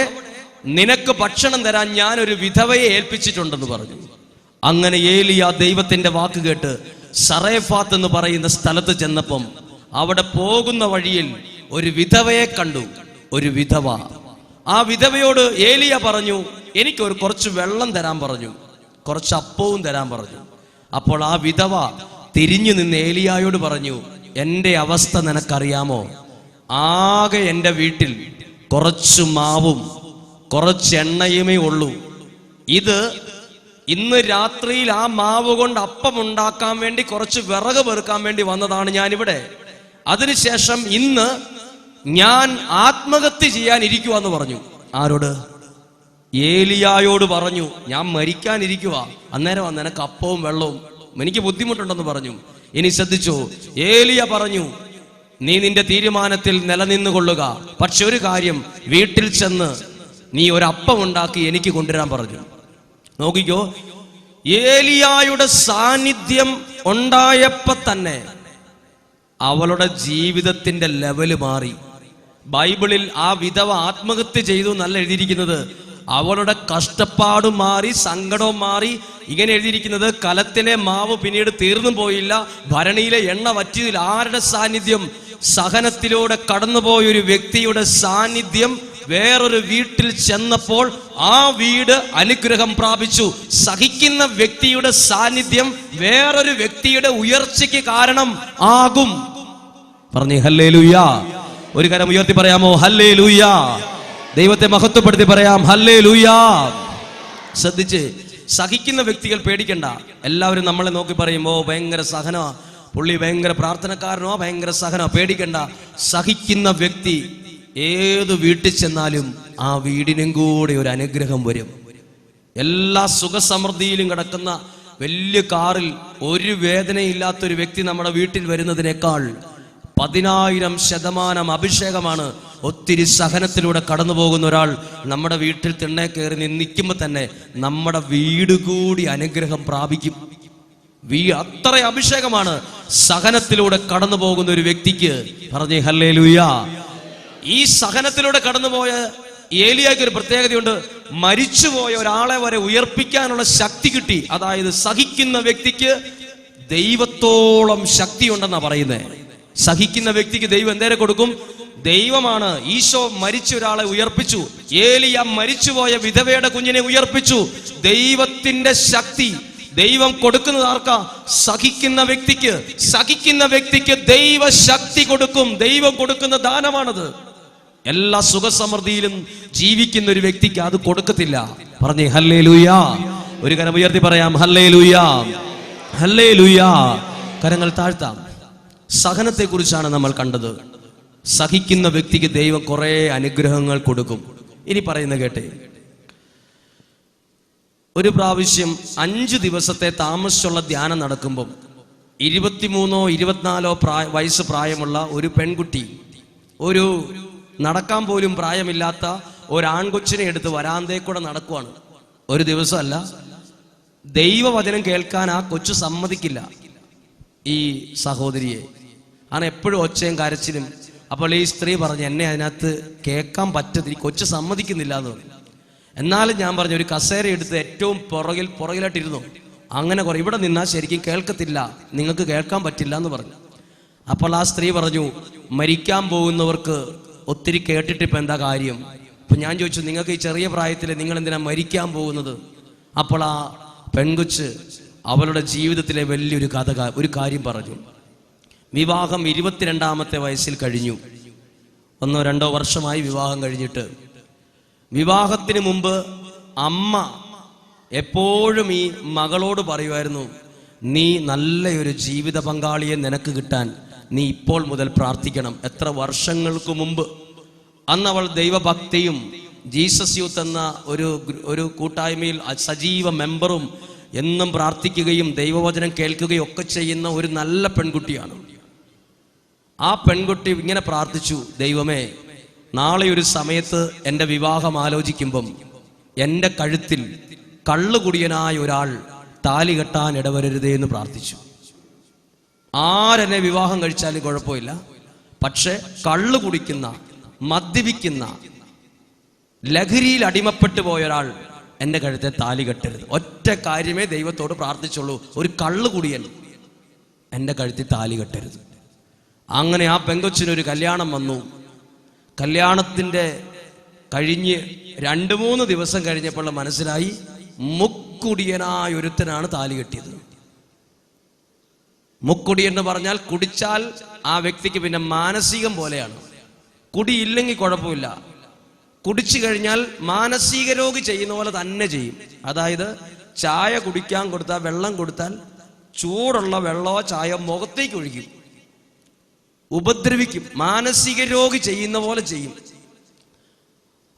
നിനക്ക് ഭക്ഷണം തരാൻ ഞാൻ ഒരു വിധവയെ ഏൽപ്പിച്ചിട്ടുണ്ടെന്ന് പറഞ്ഞു. അങ്ങനെ ഏലിയ ദൈവത്തിന്റെ വാക്ക് കേട്ട് സറേഫാത്ത് എന്ന് പറയുന്ന സ്ഥലത്ത് ചെന്നപ്പം അവിടെ പോകുന്ന വഴിയിൽ ഒരു വിധവയെ കണ്ടു. ഒരു വിധവ. ആ വിധവയോട് ഏലിയ പറഞ്ഞു, എനിക്കൊരു കുറച്ച് വെള്ളം തരാൻ പറഞ്ഞു, കുറച്ച് അപ്പവും തരാൻ പറഞ്ഞു. അപ്പോൾ ആ വിധവ തിരിഞ്ഞു നിന്ന് ഏലിയായോട് പറഞ്ഞു, എൻ്റെ അവസ്ഥ നിനക്കറിയാമോ? ആകെ എൻ്റെ വീട്ടിൽ കുറച്ച് മാവും കുറച്ച് എണ്ണയുമേ ഉള്ളൂ. ഇത് ഇന്ന് രാത്രിയിൽ ആ മാവ് കൊണ്ട് അപ്പം ഉണ്ടാക്കാൻ വേണ്ടി കുറച്ച് വിറക് പെറുക്കാൻ വേണ്ടി വന്നതാണ് ഞാനിവിടെ. അതിനുശേഷം ഇന്ന് ഞാൻ ആത്മഹത്യ ചെയ്യാൻ ഇരിക്കുവാന്ന് പറഞ്ഞു. ആരോട്? ഏലിയായോട് പറഞ്ഞു, ഞാൻ മരിക്കാനിരിക്കുക. അന്നേരം നിനക്ക് അപ്പവും വെള്ളവും, എനിക്ക് ബുദ്ധിമുട്ടുണ്ടെന്ന് പറഞ്ഞു. ഇനി ശ്രദ്ധിച്ചോ, ഏലിയ പറഞ്ഞു, നീ നിന്റെ തീരുമാനത്തിൽ നിലനിന്നുകൊള്ളുക. പക്ഷെ ഒരു കാര്യം, വീട്ടിൽ ചെന്ന് നീ ഒരപ്പം ഉണ്ടാക്കി എനിക്ക് കൊണ്ടുവരാൻ പറഞ്ഞു. നോക്കിക്കോ, ഏലിയായുടെ സാന്നിധ്യം ഉണ്ടായപ്പോ തന്നെ അവളുടെ ജീവിതത്തിന്റെ ലെവല് മാറി. ബൈബിളിൽ ആ വിധവ ആത്മഹത്യ ചെയ്തു എന്നല്ല എഴുതിയിരിക്കുന്നത്, അവളുടെ കഷ്ടപ്പാടും മാറി, സങ്കടവും മാറി. ഇങ്ങനെ എഴുതിയിരിക്കുന്നത്, കലത്തിലെ മാവ് പിന്നീട് തീർന്നു പോയില്ല, ഭരണിയിലെ എണ്ണ വറ്റിയതിൽ. ആരുടെ സാന്നിധ്യം? സഹനത്തിലൂടെ കടന്നുപോയ ഒരു വ്യക്തിയുടെ സാന്നിധ്യം വേറൊരു വീട്ടിൽ ചെന്നപ്പോൾ ആ വീട് അനുഗ്രഹം പ്രാപിച്ചു. സഹിക്കുന്ന വ്യക്തിയുടെ സാന്നിധ്യം വേറൊരു വ്യക്തിയുടെ ഉയർച്ചയ്ക്ക് കാരണം ആകും. പറഞ്ഞേ ഹല്ലേലൂയാ. ഒരു കരം ഉയർത്തി പറയാമോ? ഹല്ലേലൂയാ. ദൈവത്തെ മഹത്വപ്പെടുത്തി പറയാം ഹല്ലേലൂയാ. ശ്രദ്ധിച്ച്, സഹിക്കുന്ന വ്യക്തികൾ പേടിക്കണ്ട. എല്ലാവരും നമ്മളെ നോക്കി പറയുമ്പോ ഭയങ്കര സഹനോ, പുള്ളി ഭയങ്കര പ്രാർത്ഥനക്കാരനോ, ഭയങ്കര സഹനോ. പേടിക്കണ്ട. സഹിക്കുന്ന വ്യക്തി ഏത് വീട്ടിൽ ചെന്നാലും ആ വീടിനും കൂടെ ഒരു അനുഗ്രഹം വരും. എല്ലാ സുഖസമൃദ്ധിയിലും കിടക്കുന്ന വലിയ കാറിൽ ഒരു വേദനയില്ലാത്തൊരു വ്യക്തി നമ്മുടെ വീട്ടിൽ വരുന്നതിനേക്കാൾ 10,000% അഭിഷേകമാണ് ഒത്തിരി സഹനത്തിലൂടെ കടന്നു പോകുന്ന ഒരാൾ നമ്മുടെ വീട്ടിൽ തിണ്ണെ കയറി നിൽക്കുമ്പോൾ തന്നെ നമ്മുടെ വീട് കൂടി അനുഗ്രഹം പ്രാപിക്കും. അത്ര അഭിഷേകമാണ് സഹനത്തിലൂടെ കടന്നു പോകുന്ന ഒരു വ്യക്തിക്ക്. പറഞ്ഞേ ഹല്ലേലൂയാ. ഈ സഹനത്തിലൂടെ കടന്നുപോയ ഏലിയായ്ക്ക് ഒരു പ്രത്യേകതയുണ്ട്. മരിച്ചുപോയ ഒരാളെ വരെ ഉയർപ്പിക്കാനുള്ള ശക്തി കിട്ടി. അതായത് സഹിക്കുന്ന വ്യക്തിക്ക് ദൈവത്തോളം ശക്തിയുണ്ടെന്നാ പറയുന്നത്. സഹിക്കുന്ന വ്യക്തിക്ക് ദൈവം എന്തേരെ കൊടുക്കും? ദൈവമാണ്. ഈശോ മരിച്ച ഒരാളെ ഉയർപ്പിച്ചു. ഏലിയ മരിച്ചുപോയ വിധവയുടെ കുഞ്ഞിനെ ഉയർപ്പിച്ചു. ദൈവത്തിന്റെ ശക്തി ദൈവം കൊടുക്കുന്നത് ആർക്കാ? സഹിക്കുന്ന വ്യക്തിക്ക്. സഹിക്കുന്ന വ്യക്തിക്ക് ദൈവ ശക്തി കൊടുക്കും. ദൈവം കൊടുക്കുന്ന ദാനമാണത്. എല്ലാ സുഖസമൃദ്ധിയിലും ജീവിക്കുന്ന ഒരു വ്യക്തിക്ക് അത് കൊടുക്കത്തില്ല. പറഞ്ഞേ ഹല്ലേലൂയാ. ഒരു കരം ഉയർത്തി പറയാം ഹല്ലേലൂയാ, ഹല്ലേലൂയാ. കരങ്ങൾ താഴ്ത്താം. സഹനത്തെ കുറിച്ചാണ് നമ്മൾ കണ്ടത്. സഹിക്കുന്ന വ്യക്തിക്ക് ദൈവം കുറെ അനുഗ്രഹങ്ങൾ കൊടുക്കും. ഇനി പറയുന്ന കേട്ടെ. ഒരു പ്രാവശ്യം 5 ദിവസത്തെ താമസിച്ചുള്ള ധ്യാനം നടക്കുമ്പം 23 24 വയസ്സ് പ്രായമുള്ള ഒരു പെൺകുട്ടി, ഒരു നടക്കാൻ പോലും പ്രായമില്ലാത്ത ഒരാൺകൊച്ചിനെ എടുത്ത് വരാന്തയിൽ കൂടെ നടക്കുവാണ്. ഒരു ദിവസമല്ല, ദൈവവചനം കേൾക്കാൻ ആ കൊച്ചു സമ്മതിക്കില്ല ഈ സഹോദരിയെ. ആണ് എപ്പോഴും ഒച്ചയും കരച്ചിലും. അപ്പോൾ ഈ സ്ത്രീ പറഞ്ഞു, എന്നെ അതിനകത്ത് കേൾക്കാൻ പറ്റത്തില്ല, കൊച്ചു സമ്മതിക്കുന്നില്ല എന്ന് പറഞ്ഞു. എന്നാലും ഞാൻ പറഞ്ഞു, ഒരു കസേര എടുത്ത് ഏറ്റവും പുറകിലായിട്ടിരുന്നു. അങ്ങനെ കുറെ ഇവിടെ നിന്നാൽ ശരിക്കും കേൾക്കത്തില്ല, നിങ്ങൾക്ക് കേൾക്കാൻ പറ്റില്ല എന്ന് പറഞ്ഞു. അപ്പോൾ ആ സ്ത്രീ പറഞ്ഞു, മരിക്കാൻ പോകുന്നവർക്ക് ഒത്തിരി കേട്ടിട്ട് ഇപ്പം എന്താ കാര്യം? അപ്പൊ ഞാൻ ചോദിച്ചു, നിങ്ങൾക്ക് ഈ ചെറിയ പ്രായത്തിൽ നിങ്ങൾ എന്തിനാ മരിക്കാൻ പോകുന്നത്? അപ്പോൾ ആ പെൺകൊച്ച് അവളുടെ ജീവിതത്തിലെ വലിയൊരു ഒരു കാര്യം പറഞ്ഞു. വിവാഹം 22ാമത്തെ വയസ്സിൽ കഴിഞ്ഞു. 1-2 വർഷമായി വിവാഹം കഴിഞ്ഞിട്ട്. വിവാഹത്തിന് മുമ്പ് അമ്മ എപ്പോഴും ഈ മകളോട് പറയുമായിരുന്നു, നീ നല്ലൊരു ജീവിത പങ്കാളിയെ നിനക്ക് കിട്ടാൻ നീ ഇപ്പോൾ മുതൽ പ്രാർത്ഥിക്കണം. എത്ര വർഷങ്ങൾക്ക് മുമ്പ്. അന്ന് അവൾ ദൈവഭക്തിയും ജീസസ് യൂത്ത് എന്ന ഒരു കൂട്ടായ്മയിൽ സജീവ മെമ്പറും എന്നും പ്രാർത്ഥിക്കുകയും ദൈവവചനം കേൾക്കുകയും ഒക്കെ ചെയ്യുന്ന ഒരു നല്ല പെൺകുട്ടിയാണ്. ആ പെൺകുട്ടി ഇങ്ങനെ പ്രാർത്ഥിച്ചു, ദൈവമേ, നാളെ ഒരു സമയത്ത് എൻ്റെ വിവാഹം ആലോചിക്കുമ്പം എൻ്റെ കഴുത്തിൽ കള്ളുകുടിയനായ ഒരാൾ താലി കെട്ടാൻ ഇടവരരുതേ എന്ന് പ്രാർത്ഥിച്ചു. ആരെന്നെ വിവാഹം കഴിച്ചാലും കുഴപ്പമില്ല, പക്ഷെ കള്ളു കുടിക്കുന്ന, മദ്യപിക്കുന്ന, ലഹരിയിൽ അടിമപ്പെട്ടു പോയ ഒരാൾ എൻ്റെ കഴുത്തെ താലി കെട്ടരുത്. ഒറ്റ കാര്യമേ ദൈവത്തോട് പ്രാർത്ഥിച്ചുള്ളൂ, ഒരു കള്ളുകുടിയൻ എൻ്റെ കഴുത്തിൽ താലി കെട്ടരുത്. അങ്ങനെ ആ പെങ്കൊച്ചിനൊരു കല്യാണം വന്നു. കല്യാണത്തിൻ്റെ കഴിഞ്ഞ് 2-3 ദിവസം കഴിഞ്ഞപ്പോൾ മനസ്സിലായി, മുക്കുടിയനായ ഒരുത്തനാണ് താലി കെട്ടിയത്. മുക്കുടിയൻ എന്ന് പറഞ്ഞാൽ കുടിച്ചാൽ ആ വ്യക്തിക്ക് പിന്നെ മാനസികം പോലെയാണ്. കുടിയില്ലെങ്കിൽ കുഴപ്പമില്ല, കുടിച്ചു കഴിഞ്ഞാൽ മാനസിക രോഗി ചെയ്യുന്ന പോലെ തന്നെ ചെയ്യും. അതായത് ചായ കുടിക്കാൻ കൊടുത്താൽ, വെള്ളം കൊടുത്താൽ ചൂടുള്ള വെള്ളമോ ചായ മുഖത്തേക്ക് ഒഴിക്കും, ഉപദ്രവിക്കും, മാനസിക രോഗി ചെയ്യുന്ന പോലെ ചെയ്യും.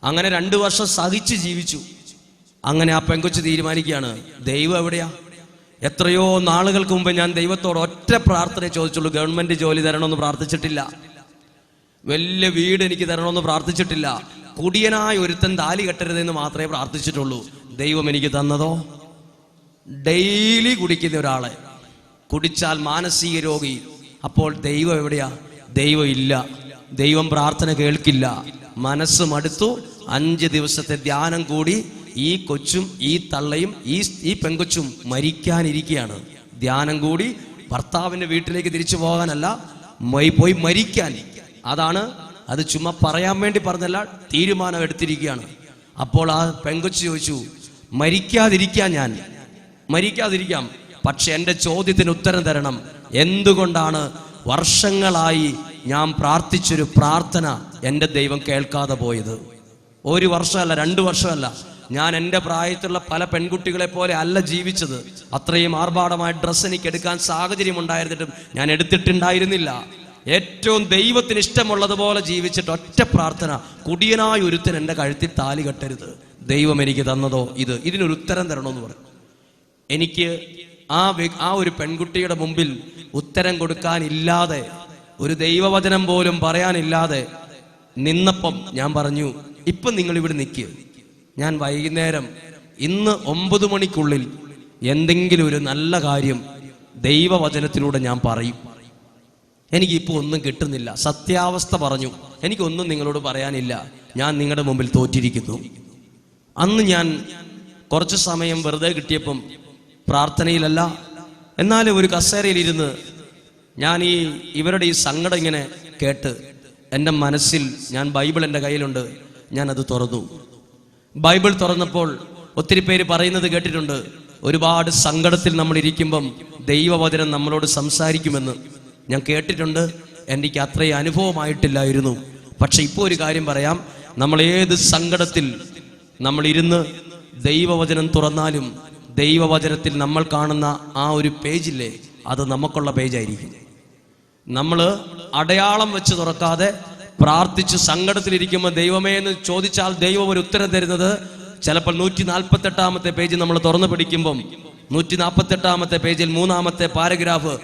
അങ്ങനെ 2 വർഷം സഹിച്ച് ജീവിച്ചു. അങ്ങനെ ആ പെങ്കൊച്ച് തീരുമാനിക്കുകയാണ്, ദൈവം എവിടെയാ? എത്രയോ നാളുകൾക്ക് മുമ്പ് ഞാൻ ദൈവത്തോട് ഒറ്റ പ്രാർത്ഥന ചോദിച്ചുള്ളൂ. ഗവൺമെന്റ് ജോലി തരണമെന്ന് പ്രാർത്ഥിച്ചിട്ടില്ല, വലിയ വീട് എനിക്ക് തരണമെന്ന് പ്രാർത്ഥിച്ചിട്ടില്ല, കുടിയനായ ഒരുത്തൻ താലി കെട്ടരുതെന്ന് മാത്രമേ പ്രാർത്ഥിച്ചിട്ടുള്ളൂ. ദൈവം എനിക്ക് തന്നതോ ഡെയിലി കുടിക്കുന്ന ഒരാളെ, കുടിച്ചാൽ മാനസിക രോഗി. അപ്പോൾ ദൈവം എവിടെയാ? ദൈവം ഇല്ല. ദൈവം പ്രാർത്ഥന കേൾക്കില്ല. മനസ്സ് മടുത്തു. 5 ദിവസത്തെ ധ്യാനം കൂടി ഈ കൊച്ചും ഈ തള്ളയും ഈ പെങ്കൊച്ചും മരിക്കാനിരിക്കുകയാണ്. ധ്യാനം കൂടി ഭർത്താവിൻ്റെ വീട്ടിലേക്ക് തിരിച്ചു പോകാനല്ല, പോയി മരിക്കാൻ. അത് ചുമ്മാ പറയാൻ വേണ്ടി പറഞ്ഞല്ല, തീരുമാനം എടുത്തിരിക്കുകയാണ്. അപ്പോൾ ആ പെങ്കൊച്ച് ചോദിച്ചു, മരിക്കാതിരിക്കാം, പക്ഷെ എൻ്റെ ചോദ്യത്തിന് ഉത്തരം തരണം. എന്തുകൊണ്ടാണ് വർഷങ്ങളായി ഞാൻ പ്രാർത്ഥിച്ചൊരു പ്രാർത്ഥന എൻ്റെ ദൈവം കേൾക്കാതെ പോയത്? 1 വർഷമല്ല, 2 വർഷമല്ല. ഞാൻ എൻ്റെ പ്രായത്തിലുള്ള പല പെൺകുട്ടികളെ പോലെ അല്ല ജീവിച്ചത്. അത്രയും ആർഭാടമായ ഡ്രസ്സ് എനിക്ക് എടുക്കാൻ സാഹചര്യം ഉണ്ടായിരുന്നിട്ടും ഞാൻ എടുത്തിട്ടുണ്ടായിരുന്നില്ല. ഏറ്റവും ദൈവത്തിന് ഇഷ്ടമുള്ളതുപോലെ ജീവിച്ചിട്ട് ഒറ്റ പ്രാർത്ഥന, കുടിയനായ ഒരുത്തൻ എൻ്റെ കഴുത്തിൽ താലി കെട്ടരുത്. ദൈവം എനിക്ക് തന്നതോ ഇതിനൊരു ഉത്തരം തരണമെന്ന് പറഞ്ഞു. എനിക്ക് ആ ഒരു പെൺകുട്ടിയുടെ മുമ്പിൽ ഉത്തരം കൊടുക്കാനില്ലാതെ, ഒരു ദൈവവചനം പോലും പറയാനില്ലാതെ നിന്നപ്പം ഞാൻ പറഞ്ഞു, ഇപ്പം നിങ്ങൾ ഇവിടെ നിൽക്കുക, ഞാൻ വൈകുന്നേരം ഇന്ന് 9 മണിക്കുള്ളിൽ എന്തെങ്കിലും ഒരു നല്ല കാര്യം ദൈവവചനത്തിലൂടെ ഞാൻ പറയും. എനിക്കിപ്പോൾ ഒന്നും കിട്ടുന്നില്ല, സത്യാവസ്ഥ പറഞ്ഞു, എനിക്കൊന്നും നിങ്ങളോട് പറയാനില്ല, ഞാൻ നിങ്ങളുടെ മുമ്പിൽ തോറ്റിരിക്കുന്നു. അന്ന് ഞാൻ കുറച്ച് സമയം വെറുതെ കിട്ടിയപ്പം പ്രാർത്ഥനയിലല്ല, എന്നാലും ഒരു കസേരയിലിരുന്ന് ഞാൻ ഇവരുടെ ഈ സങ്കടം ഇങ്ങനെ കേട്ട് എൻ്റെ മനസ്സിൽ, ഞാൻ ബൈബിൾ എൻ്റെ കയ്യിലുണ്ട്, ഞാനത് തുറന്നു. ബൈബിൾ തുറന്നപ്പോൾ ഒത്തിരി പേര് പറയുന്നത് കേട്ടിട്ടുണ്ട്, ഒരുപാട് സങ്കടത്തിൽ നമ്മൾ ഇരിക്കുമ്പം ദൈവവചനം നമ്മളോട് സംസാരിക്കുമെന്ന് ഞാൻ കേട്ടിട്ടുണ്ട്. എനിക്ക് അത്രയും അനുഭവമായിട്ടില്ലായിരുന്നു. പക്ഷെ ഇപ്പോൾ ഒരു കാര്യം പറയാം, നമ്മൾ ഏത് സങ്കടത്തിൽ നമ്മൾ ഇരുന്ന് ദൈവവചനം തുറന്നാലും ദൈവവചനത്തിൽ നമ്മൾ കാണുന്ന ആ ഒരു പേജില്ലേ, അത് നമുക്കുള്ള പേജായിരിക്കും. നമ്മൾ അടയാളം വെച്ച് തുറക്കാതെ പ്രാർത്ഥിച്ച് സങ്കടത്തിലിരിക്കുമ്പോൾ ദൈവമേ എന്ന് ചോദിച്ചാൽ ദൈവം ഒരു ഉത്തരം തരുന്നത് ചിലപ്പോൾ 148-ാമത്തെ പേജ് നമ്മൾ തുറന്നു പിടിക്കുമ്പം 148-ാമത്തെ പേജിൽ 3-ാമത്തെ പാരഗ്രാഫ്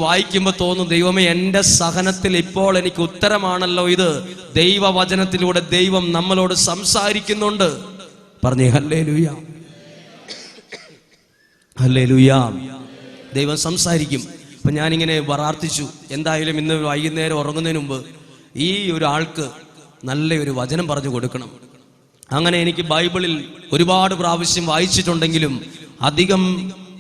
വായിക്കുമ്പോൾ തോന്നും, ദൈവമേ എൻ്റെ സഹനത്തിൽ ഇപ്പോൾ എനിക്ക് ഉത്തരമാണല്ലോ ഇത്. ദൈവവചനത്തിലൂടെ ദൈവം നമ്മളോട് സംസാരിക്കുന്നുണ്ട്. പറഞ്ഞേ ഹല്ലേലൂയ, ഹല്ലേലൂയ. ദൈവം സംസാരിക്കും. അപ്പം ഞാനിങ്ങനെ പ്രാർത്ഥിച്ചു, എന്തായാലും ഇന്ന് വൈകുന്നേരം ഉറങ്ങുന്നതിന് മുമ്പ് ഈ ഒരാൾക്ക് നല്ലൊരു വചനം പറഞ്ഞു കൊടുക്കണം. അങ്ങനെ എനിക്ക് ബൈബിളിൽ ഒരുപാട് പ്രാവശ്യം വായിച്ചിട്ടുണ്ടെങ്കിലും അധികം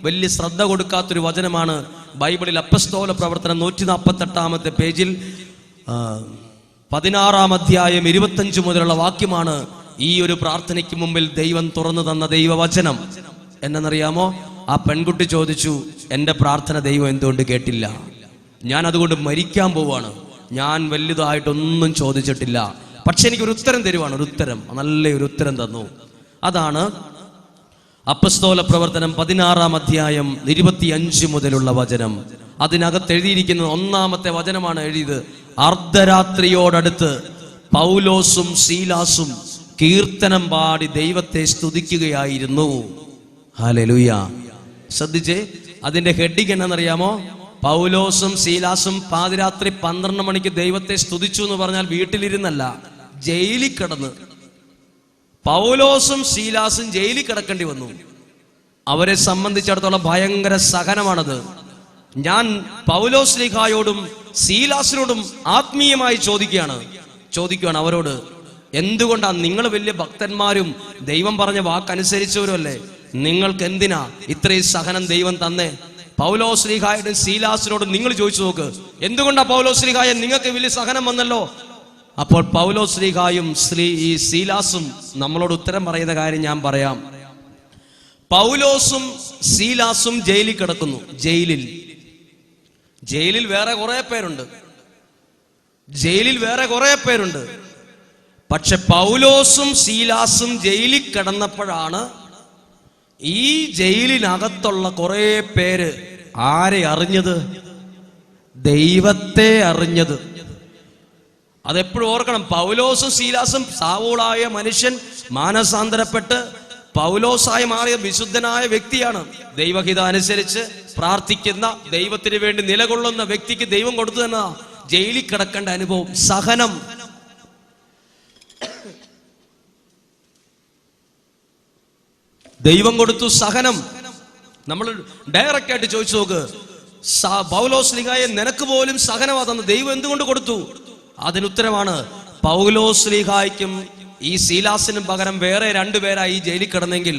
വലിയ ശ്രദ്ധ കൊടുക്കാത്തൊരു വചനമാണ് ബൈബിളിൽ അപ്പസ്തോല പ്രവർത്തനം 148-ാമത്തെ പേജിൽ 16-ാം അധ്യായം 25 മുതലുള്ള വാക്യമാണ് ഈ ഒരു പ്രാർത്ഥനയ്ക്ക് മുമ്പിൽ ദൈവം തുറന്നു തന്ന ദൈവവചനം. എന്നറിയാമോ? ആ പെൺകുട്ടി ചോദിച്ചു, എൻ്റെ പ്രാർത്ഥന ദൈവം എന്തുകൊണ്ട് കേട്ടില്ല? ഞാൻ അതുകൊണ്ട് മരിക്കാൻ പോവാണ്. ഞാൻ വലുതായിട്ടൊന്നും ചോദിച്ചിട്ടില്ല, പക്ഷെ എനിക്കൊരു ഉത്തരം തരുവാണ്. നല്ലൊരു ഉത്തരം തന്നു. അതാണ് അപ്പസ്തോല പ്രവർത്തനം 16-ാം അധ്യായം 25 മുതലുള്ള വചനം. അതിനകത്ത് എഴുതിയിരിക്കുന്നത് 1-ാമത്തെ വചനമാണ് എഴുതിയത്. അർദ്ധരാത്രിയോടടുത്ത് പൗലോസും സീലാസും കീർത്തനം പാടി ദൈവത്തെ സ്തുതിക്കുകയായിരുന്നു. ഹല്ലേലൂയ. ശ്രദ്ധിച്ചേ, അതിന്റെ ഹെഡിങ് എന്നറിയാമോ? പൗലോസും സീലാസും പാതിരാത്രി 12 മണിക്ക് ദൈവത്തെ സ്തുതിച്ചു എന്ന് പറഞ്ഞാൽ വീട്ടിലിരുന്നല്ല, ജയിലിൽ കിടന്ന്. പൗലോസും സീലാസും ജയിലിൽ കിടക്കേണ്ടി വന്നു. അവരെ സംബന്ധിച്ചിടത്തോളം ഭയങ്കര സഹനമാണത്. ഞാൻ പൗലോസ്ലീഹായോടും സീലാസിനോടും ആത്മീയമായി ചോദിക്കുകയാണ് അവരോട്, എന്തുകൊണ്ടാണ് നിങ്ങൾ വലിയ ഭക്തന്മാരും ദൈവം പറഞ്ഞ വാക്കനുസരിച്ചവരും അല്ലേ, നിങ്ങൾക്ക് എന്തിനാ ഇത്രയും സഹനം ദൈവം തന്നേ? പൗലോസ്ലീഹായോടും സീലാസിനോടും നിങ്ങൾ ചോദിച്ചു നോക്ക്, എന്തുകൊണ്ടാ പൗലോസ്ലീഹായ നിങ്ങൾക്ക് വലിയ സഹനം വന്നല്ലോ? അപ്പോൾ പൗലോസ്ലീഹായും ഈ സീലാസും നമ്മളോട് ഉത്തരം പറയുന്ന കാര്യം ഞാൻ പറയാം. പൗലോസും സീലാസും ജയിലിൽ കിടക്കുന്നു. ജയിലിൽ വേറെ കുറെ പേരുണ്ട്. പക്ഷെ പൗലോസും സീലാസും ജയിലിൽ കിടന്നപ്പോഴാണ് ഈ ജയിലിനകത്തുള്ള കുറെ പേര് ആരെ അറിഞ്ഞത്? ദൈവത്തെ അറിഞ്ഞത്. അതെപ്പോഴും ഓർക്കണം. പൗലോസും സീലാസും സാവൂളായ മനുഷ്യൻ മാനസാന്തരപ്പെട്ട് പൗലോസായി മാറിയ വിശുദ്ധനായ വ്യക്തിയാണ്. ദൈവഹിത അനുസരിച്ച് പ്രാർത്ഥിക്കുന്ന, ദൈവത്തിന് വേണ്ടി നിലകൊള്ളുന്ന വ്യക്തിക്ക് ദൈവം കൊടുത്തു തന്നെ ജയിലിൽ കിടക്കേണ്ട അനുഭവം, സഹനം. ദൈവം കൊടുത്തു സഹനം. നമ്മൾ ഡയറക്റ്റ് ആയിട്ട് ചോദിച്ചു നോക്ക്, പൗലോസ്ലീഹായെ നിനക്ക് പോലും സഹനമാ തന്ന ദൈവം എന്തുകൊണ്ട് കൊടുത്തു? അതിനുത്തരമാണ്, പൗലോസ്ലീഹായ്ക്കും ഈ സീലാസിനും പകരം വേറെ രണ്ടുപേരായി ഈ ജയിലിൽ കിടന്നെങ്കിൽ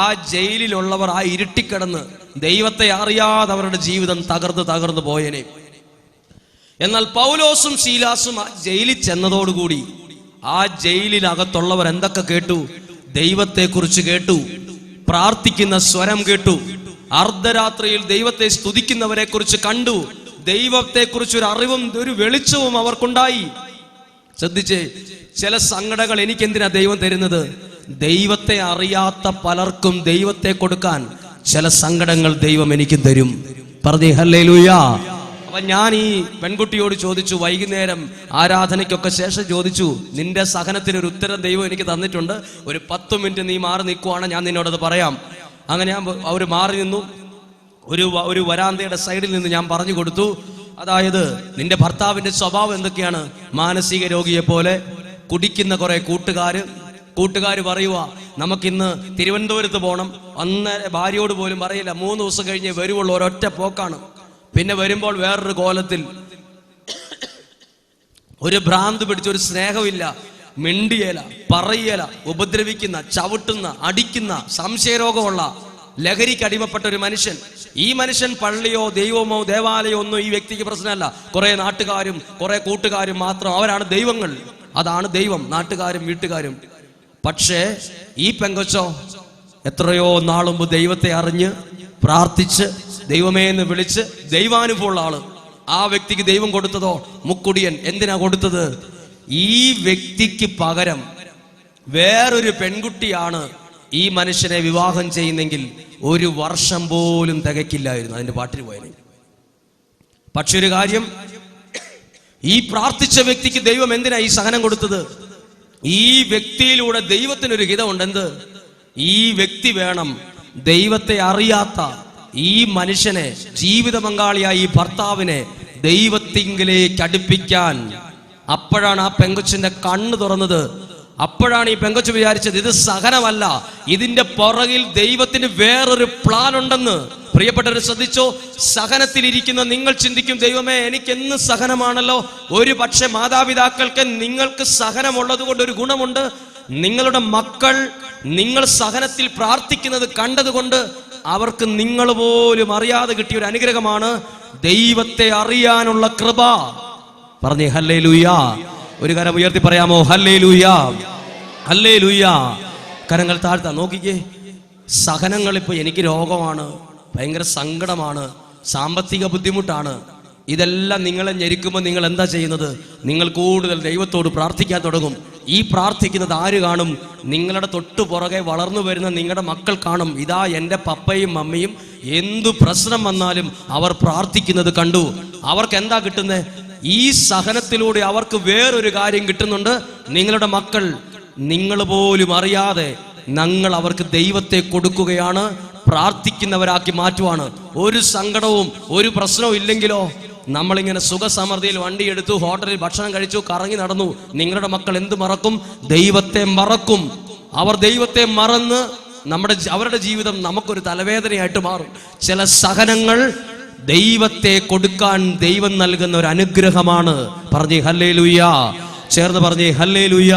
ആ ജയിലിലുള്ളവർ ആ ഇരുട്ടിക്കിടന്ന് ദൈവത്തെ അറിയാതെ അവരുടെ ജീവിതം തകർന്നു പോയനെ. എന്നാൽ പൗലോസും സീലാസും ആ ജയിലിൽ ചെന്നതോടുകൂടി ആ ജയിലിനകത്തുള്ളവർ എന്തൊക്കെ കേട്ടു? ദൈവത്തെക്കുറിച്ച് കേട്ടു, പ്രാർത്ഥിക്കുന്ന സ്വരം കേട്ടു, അർദ്ധരാത്രിയിൽ ദൈവത്തെ സ്തുതിക്കുന്നവരെ കുറിച്ച് കണ്ടു, ദൈവത്തെക്കുറിച്ച് ഒരു അറിവും ഒരു വെളിച്ചവും അവർക്കുണ്ടായി. ശ്രദ്ധിച്ചേ, ചില സങ്കടങ്ങൾ എനിക്കെന്തിനാ ദൈവം തരുന്നത്? ദൈവത്തെ അറിയാത്ത പലർക്കും ദൈവത്തെ കൊടുക്കാൻ ചില സങ്കടങ്ങൾ ദൈവം എനിക്ക് തരും. പറഞ്ഞേ ഹല്ലേലൂയാ. അപ്പൊ ഞാൻ ഈ പെൺകുട്ടിയോട് ചോദിച്ചു, വൈകുന്നേരം ആരാധനയ്ക്കൊക്കെ ശേഷം ചോദിച്ചു, നിന്റെ സഹനത്തിന് ഒരു ഉത്തരം ദൈവം എനിക്ക് തന്നിട്ടുണ്ട്, ഒരു 10 മിനിറ്റ് നീ മാറി നിൽക്കുവാണ്, ഞാൻ നിന്നോടത് പറയാം. അങ്ങനെ അവർ മാറി നിന്നു. ഒരു വരാന്തയുടെ സൈഡിൽ നിന്ന് ഞാൻ പറഞ്ഞു കൊടുത്തു, അതായത് നിന്റെ ഭർത്താവിന്റെ സ്വഭാവം എന്തൊക്കെയാണ്? മാനസിക രോഗിയെ പോലെ കുടിക്കുന്ന കുറെ കൂട്ടുകാർ പറയുക, നമുക്കിന്ന് തിരുവനന്തപുരത്ത് പോകണം. അന്ന് ഭാര്യയോട് പോലും പറയില്ല, 3 ദിവസം കഴിഞ്ഞ് വരുവുള്ള ഒരൊറ്റ പോക്കാണ്. പിന്നെ വരുമ്പോൾ വേറൊരു കോലത്തിൽ, ഒരു ഭ്രാന്ത് പിടിച്ച, ഒരു സ്നേഹമില്ല, മിണ്ടിയല, പറയല, ഉപദ്രവിക്കുന്ന, ചവിട്ടുന്ന, അടിക്കുന്ന, സംശയരോഗമുള്ള, ലഹരിക്ക് അടിമപ്പെട്ട ഒരു മനുഷ്യൻ. ഈ മനുഷ്യൻ പള്ളിയോ ദൈവമോ ദേവാലയോ ഒന്നും ഈ വ്യക്തിക്ക് പ്രശ്നമല്ല. കുറെ നാട്ടുകാരും കുറെ കൂട്ടുകാരും മാത്രം, അവരാണ് ദൈവങ്ങൾ. അതാണ് ദൈവം, നാട്ടുകാരും വീട്ടുകാരും. പക്ഷേ ഈ പെങ്കൊച്ചോ എത്രയോ നാളുമ്പ് ദൈവത്തെ അറിഞ്ഞ് പ്രാർത്ഥിച്ച് ദൈവമേ എന്ന് വിളിച്ച് ദൈവാനുഭവമുള്ള ആള്. ആ വ്യക്തിക്ക് ദൈവം കൊടുത്തതോ മുക്കുടിയൻ. എന്തിനാ കൊടുത്തത്? ഈ വ്യക്തിക്ക് പകരം വേറൊരു പെൺകുട്ടിയാണ് ഈ മനുഷ്യനെ വിവാഹം ചെയ്യുന്നെങ്കിൽ 1 വർഷം പോലും തികക്കില്ലായിരുന്നു അതിന്റെ പാട്ടിന് പോയത്. പക്ഷെ ഒരു കാര്യം, ഈ പ്രാർത്ഥിച്ച വ്യക്തിക്ക് ദൈവം എന്തിനാ ഈ സഹനം കൊടുത്തത്? ഈ വ്യക്തിയിലൂടെ ദൈവത്തിനൊരു ഹിതമുണ്ട്. എന്ത്? ഈ വ്യക്തി വേണം ദൈവത്തെ അറിയാത്ത ഈ മനുഷ്യനെ, ജീവിത പങ്കാളിയായി ഈ ഭർത്താവിനെ ദൈവത്തിങ്കിലേക്ക് അടുപ്പിക്കാൻ. അപ്പോഴാണ് ആ പെങ്കൊച്ചിന്റെ കണ്ണ് തുറന്നത്. അപ്പോഴാണ് ഈ പെങ്കൊച്ച് വിചാരിച്ചത്, ഇത് സഹനമല്ല, ഇതിന്റെ പുറകിൽ ദൈവത്തിന് വേറൊരു പ്ലാൻ ഉണ്ടെന്ന്. പ്രിയപ്പെട്ടവർ ശ്രദ്ധിച്ചോ, സഹനത്തിലിരിക്കുന്ന നിങ്ങൾ ചിന്തിക്കും, ദൈവമേ എനിക്കെന്ന് സഹനമാണല്ലോ. ഒരു പക്ഷെ മാതാപിതാക്കൾക്ക് നിങ്ങൾക്ക് സഹനമുള്ളത് കൊണ്ട് ഒരു ഗുണമുണ്ട്, നിങ്ങളുടെ മക്കൾ നിങ്ങൾ സഹനത്തിൽ പ്രാർത്ഥിക്കുന്നത് കണ്ടതുകൊണ്ട് അവർക്ക് നിങ്ങൾ പോലും അറിയാതെ കിട്ടിയ ഒരു അനുഗ്രഹമാണ് ദൈവത്തെ അറിയാനുള്ള കൃപ. പറഞ്ഞേ ഹല്ലേലൂയാ. ഒരു കരം ഉയർത്തി പറയാമോ? ഹല്ലേലൂയാ, ഹല്ലേലൂയാ. കരങ്ങൾ താഴ്ത്താ. നോക്കിക്കേ, സഹനങ്ങൾ. ഇപ്പൊ എനിക്ക് രോഗമാണ്, ഭയങ്കര സങ്കടമാണ്, സാമ്പത്തിക ബുദ്ധിമുട്ടാണ്, ഇതെല്ലാം നിങ്ങളെ ഞെരുക്കുമ്പോൾ നിങ്ങൾ എന്താ ചെയ്യുന്നത്? നിങ്ങൾ കൂടുതൽ ദൈവത്തോട് പ്രാർത്ഥിക്കാൻ തുടങ്ങും. ഈ പ്രാർത്ഥിക്കുന്നത് ആര് കാണും? നിങ്ങളുടെ തൊട്ടു പുറകെ വളർന്നു വരുന്ന നിങ്ങളുടെ മക്കൾ കാണും. ഇതാ എൻ്റെ പപ്പയും മമ്മിയും എന്തു പ്രശ്നം വന്നാലും അവർ പ്രാർത്ഥിക്കുന്നത് കണ്ടു. അവർക്ക് എന്താ കിട്ടുന്നത്? ഈ സഹനത്തിലൂടെ അവർക്ക് വേറൊരു കാര്യം കിട്ടുന്നുണ്ട്. നിങ്ങളുടെ മക്കൾ നിങ്ങൾ പോലും അറിയാതെ ഞങ്ങൾ അവർക്ക് ദൈവത്തെ കൊടുക്കുകയാണ്, പ്രാർത്ഥിക്കുന്നവരാക്കി മാറ്റുവാണ്. ഒരു സങ്കടവും ഒരു പ്രശ്നവും ഇല്ലെങ്കിലോ, നമ്മളിങ്ങനെ സുഖസമൃദ്ധിയിൽ വണ്ടിയെടുത്തു, ഹോട്ടലിൽ ഭക്ഷണം കഴിച്ചു, കറങ്ങി നടന്നു. നിങ്ങളുടെ മക്കൾ എന്ത് മറക്കും? ദൈവത്തെ മറക്കും. അവർ ദൈവത്തെ മറന്ന് അവരുടെ ജീവിതം നമുക്കൊരു തലവേദനയായിട്ട് മാറും. ചില സഹനങ്ങൾ ദൈവത്തെ കൊടുക്കാൻ ദൈവം നൽകുന്ന ഒരു അനുഗ്രഹമാണ്. പറഞ്ഞേ ഹല്ലേലൂയ. ചേർന്ന് പറഞ്ഞേ ഹല്ലേലൂയ.